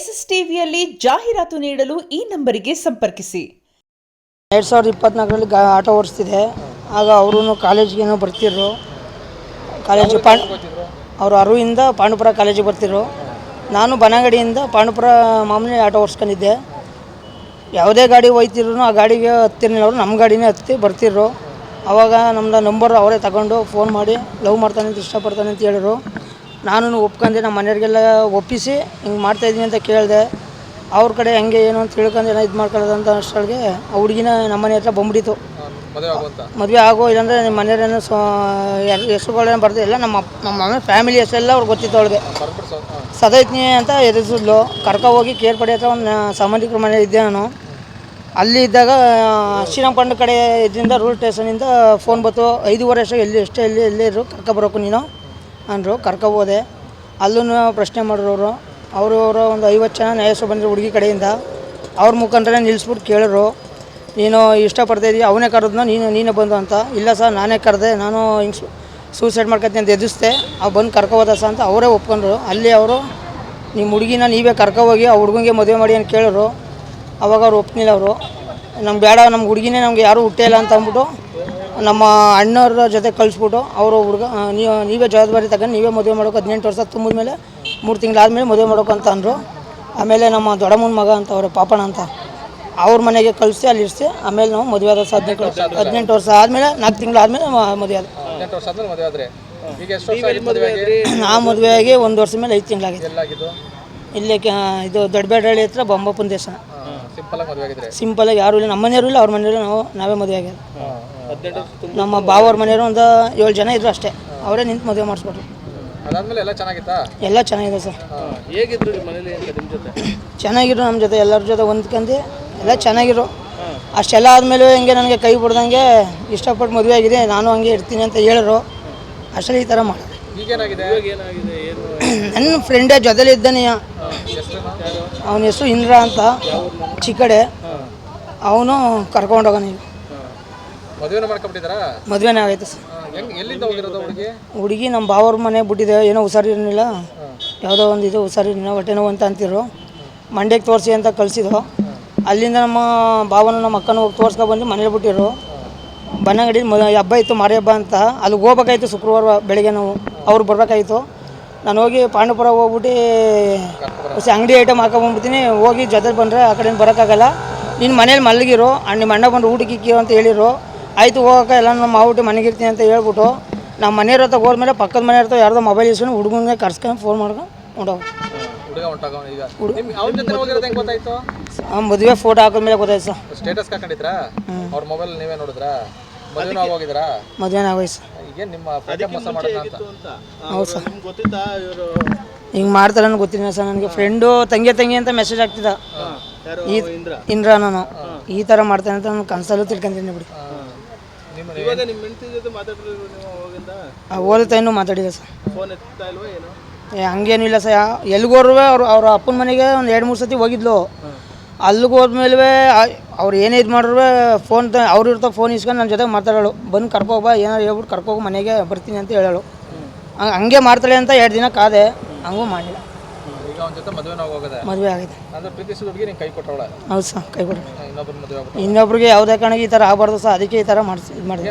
SSTVಯಲ್ಲಿ ಜಾಹೀರಾತು ನೀಡಲು ಈ ನಂಬರಿಗೆ ಸಂಪರ್ಕಿಸಿ. 2024ರಲ್ಲಿ ಆಟೋ ಓಡಿಸ್ತಿದೆ. ಆಗ ಅವರು ಕಾಲೇಜಿಗೇನೋ ಬರ್ತಿದ್ರು. ಕಾಲೇಜು ಅವರು ಅರುವಿಂದ ಪಾಂಡುಪುರ ಕಾಲೇಜಿಗೆ ಬರ್ತಿದ್ರು. ನಾನು ಬನಗಡಿಯಿಂದ ಪಾಂಡುಪುರ ಮಾಮೂಲಿ ಆಟೋ ಓಡಿಸ್ಕೊಂಡಿದ್ದೆ. ಯಾವುದೇ ಗಾಡಿ ಹೋಯ್ತಿದ್ರು ಆ ಗಾಡಿಗೆ ಹತ್ತಿರಲಿಲ್ಲ, ಅವರು ನಮ್ಮ ಗಾಡಿನೇ ಹತ್ತಿ ಬರ್ತಿದ್ರು. ಆವಾಗ ನಮ್ಮದು ನಂಬರ್ ಅವರೇ ತಗೊಂಡು ಫೋನ್ ಮಾಡಿ ಲವ್ ಮಾಡ್ತಾನೆ ಅಂತ, ಇಷ್ಟಪಡ್ತಾನೆ ಅಂತ ಹೇಳಿದ್ರು. ನಾನು ಒಪ್ಕೊಂಡೆ. ನಮ್ಮ ಮನೆಯವರಿಗೆಲ್ಲ ಒಪ್ಪಿಸಿ ಹಿಂಗೆ ಮಾಡ್ತಾಯಿದ್ದೀನಿ ಅಂತ ಕೇಳಿದೆ. ಅವ್ರ ಕಡೆ ಹೆಂಗೆ ಏನು ಅಂತ ತಿಳ್ಕೊಂಡು ಏನೋ ಇದು ಮಾಡ್ಕೊಳ್ಳೋದಂತ ಅಷ್ಟೊಳಗೆ ಆ ಹುಡುಗಿನ ನಮ್ಮ ಮನೆ ಹತ್ರ ಬಂದ್ಬಿಟ್ಟಿತ್ತು. ಮದುವೆ ಆಗೋ, ಇಲ್ಲಾಂದರೆ ನಿಮ್ಮ ಮನೆಯವರೇನೋ ಹೆಸರುಗಳೇನು ಬರ್ತಾ ಇಲ್ಲ, ನಮ್ಮ ಮನೆ ಫ್ಯಾಮಿಲಿ ಹೆಸರೆಲ್ಲ ಅವ್ರಿಗೆ ಗೊತ್ತಿತ್ತು. ಅವಳಿಗೆ ಸದೈತ್ನಿ ಅಂತ ಎದುರಿಸಿದ್ಲು. ಹೋಗಿ ಕೇರ್ಪಡೆ ಹತ್ರ ಒಂದು ಸಂಬಂಧಿಕರ ಮನೆ ಇದ್ದೆ ನಾನು. ಅಲ್ಲಿ ಇದ್ದಾಗ ಶ್ರೀರಂಗಪಟ್ಟಣ ಕಡೆ ಇದರಿಂದ ರೂಲ್ ಸ್ಟೇಷನಿಂದ ಫೋನ್ ಬಂತು. 5:15 ಅಷ್ಟು ಎಲ್ಲೇ ಇರು, ಕರ್ಕೊಬರೋಕು ನೀನು ಅಂದರು. ಕರ್ಕೊಬೋದೆ. ಅಲ್ಲೂ ಪ್ರಶ್ನೆ ಮಾಡಿರೋರು ಅವರು ಒಂದು 50 ಜನ ನ್ಯಾಯಸ್ಥರು ಬಂದರು ಹುಡುಗಿ ಕಡೆಯಿಂದ. ಅವ್ರ ಮುಖಾಂತರ ನಿಲ್ಲಿಸ್ಬಿಟ್ಟು ಕೇಳಿದ್ರು, ನೀನು ಇಷ್ಟಪಡ್ತಾಯಿದ್ದೀವಿ, ಅವನೇ ಕರೆದ್ನೋ ನೀನೇ ಬಂದು ಅಂತ. ಇಲ್ಲ ಸರ್, ನಾನೇ ಕರೆದೆ, ನಾನು ಹಿಂಗೆ ಸೂಸೈಡ್ ಮಾಡ್ಕೊತೀನಿ ಅಂತ ಎದುರಿಸ್ದೆ. ಅವ್ರು ಬಂದು ಕರ್ಕೋಬೋದ ಸರ್ ಅಂತ ಅವರೇ ಒಪ್ಕೊಂಡ್ರು. ಅಲ್ಲಿ ಅವರು ನಿಮ್ಮ ಹುಡುಗಿನ ನೀವೇ ಕರ್ಕೋಗಿ ಆ ಹುಡುಗಂಗೆ ಮದುವೆ ಮಾಡಿ ಅಂತ ಕೇಳಿದ್ರು. ಅವಾಗ ಅವ್ರು ಒಪ್ನಿಲ್ಲ. ಅವರು ನಮ್ಗೆ ಬೇಡ, ನಮ್ಮ ಹುಡುಗಿನೇ ನಮಗೆ ಯಾರೂ ಹುಟ್ಟೇ ಇಲ್ಲ ಅಂತ ಅಂದ್ಬಿಟ್ಟು ನಮ್ಮ ಅಣ್ಣವ್ರ ಜೊತೆ ಕಳಿಸ್ಬಿಟ್ಟು ಅವರು ಹುಡುಗ ನೀವೇ ಜವಾಬ್ದಾರಿ ತಗೊಂಡು ನೀವೇ ಮದುವೆ ಮಾಡೋಕೆ 18 ವರ್ಷ ತುಂಬಿದ ಮೇಲೆ 3 ತಿಂಗಳಾದಮೇಲೆ ಮದುವೆ ಮಾಡೋಕೆ ಅಂತ ಅಂದರು. ಆಮೇಲೆ ನಮ್ಮ ದೊಡ್ಡಮ್ಮನ ಮಗ ಅಂತ ಅವರು ಪಾಪಣ್ಣ ಅಂತ ಅವ್ರ ಮನೆಗೆ ಕಳಿಸಿ ಅಲ್ಲಿ ಇರಿಸಿ ಆಮೇಲೆ ನಾವು ಮದುವೆ ಆದ 18 ವರ್ಷ ಆದಮೇಲೆ 4 ತಿಂಗಳಾದಮೇಲೆ ಮದುವೆ ಆದ. ನಾ ಮದುವೆ ಆಗಿ 1 ವರ್ಷದ ಮೇಲೆ 5 ತಿಂಗಳಾಗಿದೆ. ಇಲ್ಲೇ ಇದು ದೊಡ್ಡಬೇಡಹಳ್ಳಿ ಹತ್ರ ಬೊಂಬಪ್ಪನ ದೇವಸ್ಥಾನ. ಸಿಂಪಲಾಗಿ ಯಾರೂ ಇಲ್ಲ, ನಮ್ಮ ಮನೆಯವರು ಇಲ್ಲ, ಅವ್ರ ಮನೆಯವರು ನಾವೇ ಮದುವೆ ಆಗ್ಯಾರ. ನಮ್ಮ ಬಾವವ್ರ ಮನೆಯವರು ಒಂದು 7 ಜನ ಇದ್ರು ಅಷ್ಟೇ. ಅವರೇ ನಿಂತು ಮದುವೆ ಮಾಡಿಸ್ಕೊಟ್ರು. ಎಲ್ಲ ಚೆನ್ನಾಗಿದೆ ಸರ್. ಹೇಗಿದ್ರು ನಿಮ್ಮ ಮನೇಲಿ ನಿಮ್ಮ ಜೊತೆ? ಚೆನ್ನಾಗಿರು, ನಮ್ಮ ಜೊತೆ ಎಲ್ಲರ ಜೊತೆ ಹೊಂದ್ಕೊಂಡು ಎಲ್ಲ ಚೆನ್ನಾಗಿರು. ಅಷ್ಟೆಲ್ಲ ಆದಮೇಲೆ ಹಿಂಗೆ ನನಗೆ ಕೈ ಬಿಡ್ದಂಗೆ ಇಷ್ಟಪಟ್ಟು ಮದುವೆ ಆಗಿದೆ, ನಾನು ಹಂಗೆ ಇರ್ತೀನಿ ಅಂತ ಹೇಳಿದ್ರು. ಅಷ್ಟೇ ಈ ಥರ ಮಾಡೋದು. ನನ್ನ ಫ್ರೆಂಡೇ ಜೊತೆಲಿ ಇದ್ದಾನೆ. ಅವನ ಹೆಸರು ಇಂದ್ರ ಅಂತ, ಚಿಕ್ಕಡೆ. ಅವನು ಕರ್ಕೊಂಡೋಗೋಣ. ಈಗ ಮದುವೆನೇ ಆಗೈತೆ ಸರ್. ಹುಡುಗಿ ನಮ್ಮ ಬಾವವ್ರ ಮನೆ ಬಿಟ್ಟಿದೆ. ಏನೋ ಹುಷಾರಿರಲಿಲ್ಲ, ಯಾವುದೋ ಒಂದು ಇದು ಹುಷಾರಿರಲಿಲ್ಲ, ಹೊಟ್ಟೆ ನೋವು ಅಂತ ಅಂತಿದ್ರು. ಮಂಡ್ಯಕ್ಕೆ ತೋರಿಸಿ ಅಂತ ಕಳಿಸಿದ್ರು. ಅಲ್ಲಿಂದ ನಮ್ಮ ಬಾವನು ನಮ್ಮ ಅಕ್ಕನೂ ಹೋಗಿ ತೋರಿಸ್ಕೊಬಂದು ಮನೇಲಿ ಬಿಟ್ಟಿರು. ಬನ್ನಂಗಡಿ ಹಬ್ಬ ಇತ್ತು, ಮಾರಿ ಹಬ್ಬ ಅಂತ. ಅಲ್ಲಿಗೆ ಹೋಗ್ಬೇಕಾಯ್ತು ಶುಕ್ರವಾರ ಬೆಳಗ್ಗೆ. ನಾವು ಅವ್ರು ಬರಬೇಕಾಯ್ತು. ನಾನು ಹೋಗಿ ಪಾಂಡುಪುರ ಹೋಗ್ಬಿಟ್ಟು ಅಂಗಡಿ ಐಟಮ್ ಹಾಕೊಂಡ್ಬಂದ್ಬಿಡ್ತೀನಿ. ಹೋಗಿ ಜೊತೆ ಬಂದರೆ ಆ ಕಡೆಯಿಂದ ಬರೋಕ್ಕಾಗಲ್ಲ, ನಿನ್ನ ಮನೇಲಿ ಮಲಗಿರು, ನಿಮ್ಮ ಅಣ್ಣ ಬಂದು ಊಟಕ್ಕೆ ಇಕ್ಕಿರು ಅಂತ ಹೇಳಿರು. ಆಯಿತು ಹೋಗೋಕೆ ಎಲ್ಲ ನಮ್ಮ ಮಾವುಟಿ ಮನೆಗಿರ್ತೀನಿ ಅಂತ ಹೇಳ್ಬಿಟ್ಟು ನಮ್ಮ ಮನೆಯವ್ರ ಹತ್ರ ಹೋದ್ಮೇಲೆ ಪಕ್ಕದ ಮನೆಯವ್ರ ಹತ್ರ ಯಾರ್ದೋ ಮೊಬೈಲ್ ಇಸ್ಕೊಂಡು ಹುಡುಗಂಗೆ ಕರ್ಸ್ಕೊಂಡು ಫೋನ್ ಮಾಡ್ಕೊಂಡು ಮದುವೆ ಫೋಟೋ ಹಾಕಿದ್ಮೇಲೆ ಗೊತ್ತಾಯ್ತು ಸರ್. ಮದುವೆನೇ ಆಗೋಯ್ತು ಸರ್. ಹೌದು ಸರ್. ಹಿಂಗೆ ಮಾಡ್ತಾರೆ ಅನ್ನೋ ಗೊತ್ತಿಲ್ಲ ಸರ್ ನನಗೆ. ಫ್ರೆಂಡು ತಂಗಿ ಅಂತ ಮೆಸೇಜ್ ಆಗ್ತಿದ್ದ ಇಂದ್ರ. ನಾನು ಈ ಥರ ಮಾಡ್ತೇನೆ ಅಂತ ನಾನು ಕನಸಲ್ಲೂ ತಿಳ್ಕೊಂತೀನಿ ಬಿಡಿ. ಓದುತ್ತಾ ಇನ್ನೂ ಮಾತಾಡಿದೆ ಸರ್. ಹಂಗೇನು ಇಲ್ಲ ಸರ್. ಎಲ್ಲಿಗೋರ್ವೆ ಅವ್ರ ಅಪ್ಪನ ಮನೆಗೆ ಒಂದು 2-3 ಸತಿ ಹೋಗಿದ್ಲು. ಅಲ್ಲಿಗೆ ಹೋದ್ಮೇಲೆ ಅವ್ರು ಏನೇ ಇದು ಮಾಡಿದ್ರು ಫೋನ್ ಅವ್ರು ಇರ್ತಾವೆ, ಫೋನ್ ಇಸ್ಕೊಂಡು ನನ್ನ ಜೊತೆ ಮಾತಾಡೋಳು. ಬಂದು ಕರ್ಕೋಬಾ, ಏನಾರು ಹೇಳ್ಬಿಟ್ಟು ಕರ್ಕೋಗಿ ಮನೆಗೆ ಬರ್ತೀನಿ ಅಂತ ಹೇಳೋಳು. ಹಂಗೆ ಮಾಡ್ತಾಳೆ ಅಂತ 2 ದಿನ ಕಾದೆ, ಹಂಗೂ ಮಾಡಿಲ್ಲ. ಮದುವೆ ಆಗಿದೆ. ಹೌದು ಸರ್, ಕೈ ಕೊಟ್ಟಳು. ಇನ್ನೊಬ್ರಿಗೆ ಯಾವುದೇ ಕಾರಣಕ್ಕೆ ಈ ಥರ ಆಗಬಾರ್ದು ಸರ್, ಅದಕ್ಕೆ ಈ ಥರ ಇದು ಮಾಡಿದೆ.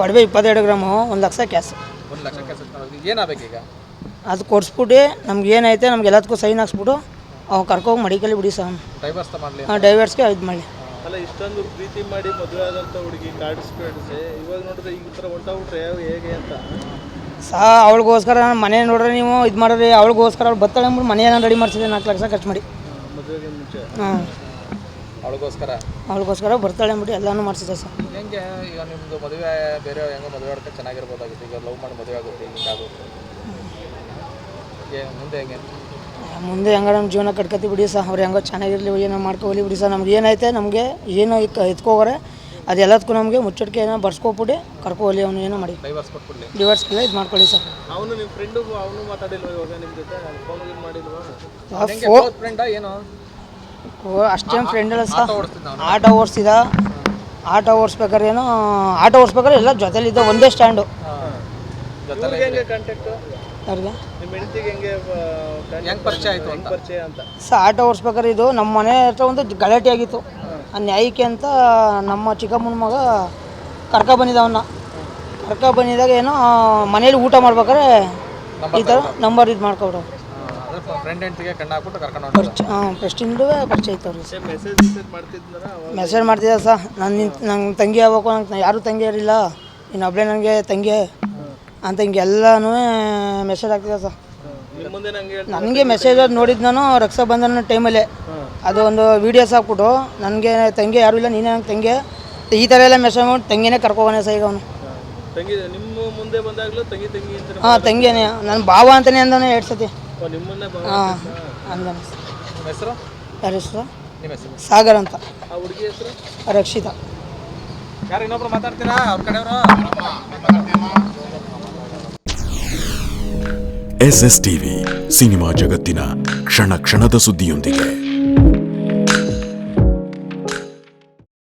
ಒಡವೆ 22 ಗ್ರಾಮು, 1 ಲಕ್ಷ ಕ್ಯಾಶ್. ಅದು ಕೊಡಿಸ್ಬಿಟ್ಟು ನಮ್ಗೆ ಏನೈತೆ ನಮ್ಗೆ ಎಲ್ಲದಕ್ಕೂ ಸೈನ್ ಹಾಕ್ಸ್ಬಿಟ್ಟು ಅವ್ನು ಕರ್ಕೋಗಿ ಮಡಿಕಲ್ಲಿ ಬಿಡಿ ಸರ್. ಡೈವರ್ಸ್ಗೆ ಇದು ಮಾಡಿ. ಅಲ್ಲ, ಇಷ್ಟೊಂದು ಪ್ರೀತಿ ಮಾಡಿ ಮದುವೆ ಆದಂಥ ಹುಡುಗಿ ಕಾಡಿಸ್ಬೇಡಿಸಿ ಇವಾಗ ನೋಡಿದ್ರೆ ಈ ಥರ ಹೊಂಟೋಗ್ಬಿಟ್ರೆ ಹೇಗೆ ಅಂತ ಅವಳಿಗೋಸ್ಕರ ಮನೆ ನೋಡ್ರೆ ನೀವು ಇದು ಮಾಡ್ರಿ. ಅವಳಿಗೋಸ್ಕರ ಅವ್ಳು ಬತ್ತಾಳೆ ಅಂದ್ಬಿಟ್ಟು ಮನೆ ಏನಾರು ರೆಡಿ ಮಾಡಿಸಿದೆ 4 ಲಕ್ಷ ಖರ್ಚು ಮಾಡಿ. ಮದುವೆಗೆ ಮುಂಚೆ ಅವಳಿಗೋಸ್ಕರ ಬರ್ತಾಳೆ ಅಂದ್ಬಿಟ್ಟು ಎಲ್ಲನೂ ಮಾಡಿಸಿದೆ ಸರ್. ಹೆಂಗೆ ಈಗ ನಿಮ್ಮದು ಮದುವೆ ಬೇರೆ ಹೆಂಗೋ ಮದುವೆ ಆಡ್ಕೊಂಡು ಚೆನ್ನಾಗಿರ್ಬೋದಾಗಿತ್ತು, ಈಗ ಲವ್ ಮಾಡಿ ಮದುವೆ ಆಗುತ್ತೆ, ಹಿಂಗಾಗುತ್ತೆ. ಮುಂದೆ ಹೆಂಗೆ ಮುಂದೆ ಹೆಂಗ ನಮ್ಮ ಜೀವನ ಕಟ್ಕೊತಿ ಬಿಡಿ ಸರ್. ಅವ್ರು ಹೆಂಗೋ ಚೆನ್ನಾಗಿರಲಿ, ಏನೋ ಮಾಡ್ಕೊಲಿ ಬಿಡಿ ಸರ್. ನಮ್ಗೆ ಏನೈತೆ ನಮಗೆ ಏನೋ ಎತ್ಕೋಗ್ರೆ ಅದೆಲ್ಲದಕ್ಕೂ ನಮಗೆ ಮುಚ್ಚಟಿಕೆ ಏನೋ ಬರ್ಸ್ಕೊಬಿಟ್ಟು ಕರ್ಕೋಲಿ. ಅವನು ಏನೋ ಮಾಡಿ ಡಿವೋರ್ಸ್ಗೆಲ್ಲ ಇದು ಮಾಡ್ಕೊಳ್ಳಿ ಸರ್. ಅವನು ನಿಮ್ಮ ಫ್ರೆಂಡು ಅವನು ಮಾತಾಡಿಲ್ವ ಇವಾಗ ನಿಮ್ಮ ಜೊತೆ? ಫೋನ್ ಮಾಡಿಲ್ವಾ? ಅಷ್ಟೇನು ಫ್ರೆಂಡ್ ಅಲ್ಲ ಸರ್. ಆಟೋ ಓಡಿಸ್ತಿದ್ದ. ಆಟೋ ಓಡಿಸ್ಬೇಕಾದ್ರೆ ಎಲ್ಲ ಜೊತೆಲಿದ್ದ, ಒಂದೇ ಸ್ಟ್ಯಾಂಡು. ಕಾಂಟ್ಯಾಕ್ಟು ಯಾರಿಗೆ? ನಿಮ್ಮ ನಿಮ್ಮ ಹೆಂಡತಿಗೆ ಹೆಂಗ್ ಪರಿಚಯ ಆಯ್ತು ಅಂತ? ಪರಿಚಯ ಅಂತ ಆಟೋ ಓಡಿಸ್ಬೇಕಾದ್ರೆ ಇದು ನಮ್ಮ ಮನೆ ಹತ್ರ ಒಂದು ಗಲಾಟೆ ಆಗಿತ್ತು. ಆ ನ್ಯಾಯಕ್ಕೆ ಅಂತ ನಮ್ಮ ಚಿಕ್ಕಮ್ಮನ ಮಗ ಬಂದಿದ್ದವನ್ನ ಬಂದಿದ್ದಾಗ ಏನೋ ಮನೇಲಿ ಊಟ ಮಾಡ್ಬೇಕಾದ್ರೆ ಈ ಥರ ನಂಬರ್ ಇದು ಮಾಡ್ಕೊಬಿಡು. ಫ್ರೆಂಡ್ ಹೆಂಡ್ತಿಗೆ ಕಣ್ಣು ಹಾಕ್ಬಿಟ್ಟು ಕರ್ಕೊಂಡು ಹೊರಟು. ಫಸ್ಟಿಂದು ಪರಿಚಯ ಇತ್ತವ್ರಿ. ಮೆಸೇಜ್ ಮೆಸೇಜ್ ಮಾಡ್ತಿದ್ದೆ ಸರ್, ನಂಗೆ ತಂಗಿ ಆಗ್ಬೇಕು, ನಂಗೆ ಯಾರೂ ತಂಗಿ ಇರಲಿಲ್ಲ, ಇನ್ನು ಒಬ್ಬಳೇ ನನಗೆ ತಂಗಿ ಅಂತ ಹಿಂಗೆಲ್ಲನೂ ಮೆಸೇಜ್ ಆಗ್ತಿದ್ದೆ ಸರ್. ನಿಮ್ಮ ಮುಂದೆ ನಂಗೆ ನನಗೆ ಮೆಸೇಜ್ ನೋಡಿದ್ದು ನಾನು ರಕ್ಷಾಬಂಧನ ಟೈಮಲ್ಲೇ ಅದು ಒಂದು ವೀಡಿಯೋಸ್ ಹಾಕ್ಬಿಟ್ಟು ನನಗೆ ತಂಗಿ ಯಾರೂ ಇಲ್ಲ, ನೀನೇ ನಂಗೆ ತಂಗಿ ಈ ಥರ ಎಲ್ಲ ಮೆಸೇಜ್ ಮಾಡಿ ತಂಗಿನೇ ಕರ್ಕೋಗೋನೆ ಸರ್ ಈಗ ಅವನು. ತಂಗಿ ನಿಮ್ಮ ಮುಂದೆ ಬಂದಾಗಲೂ ತಂಗಿ ಅಂತ ಹಾಂ ತಂಗಿನೇ, ನನ್ನ ಭಾವ ಅಂತಲೇ ಅಂದಾನೆ 2 ಸತಿ. ನಿಮ್ಮನ್ನೇ ಹಾಂ ಅಂದಾನೆ. ನಿಮ್ಮ ಹೆಸರು? ಯಾರ ಹೆಸರು? ನಿಮ್ಮ ಹೆಸರು? ಸಾಗರ್ ಅಂತ. ಆ ಹುಡುಗಿ ಹೆಸರು ರಕ್ಷಿತಾ. ಯಾರು ಇನ್ನೊಬ್ರು ಮಾತಾಡ್ತೀರಾ ಅವ್ರ ಕಡೆಯವರು? SS ಟಿವಿ ಸಿನಿಮಾ ಜಗತ್ತಿನ ಕ್ಷಣ ಕ್ಷಣದ ಸುದ್ದಿಯೊಂದಿಗೆ.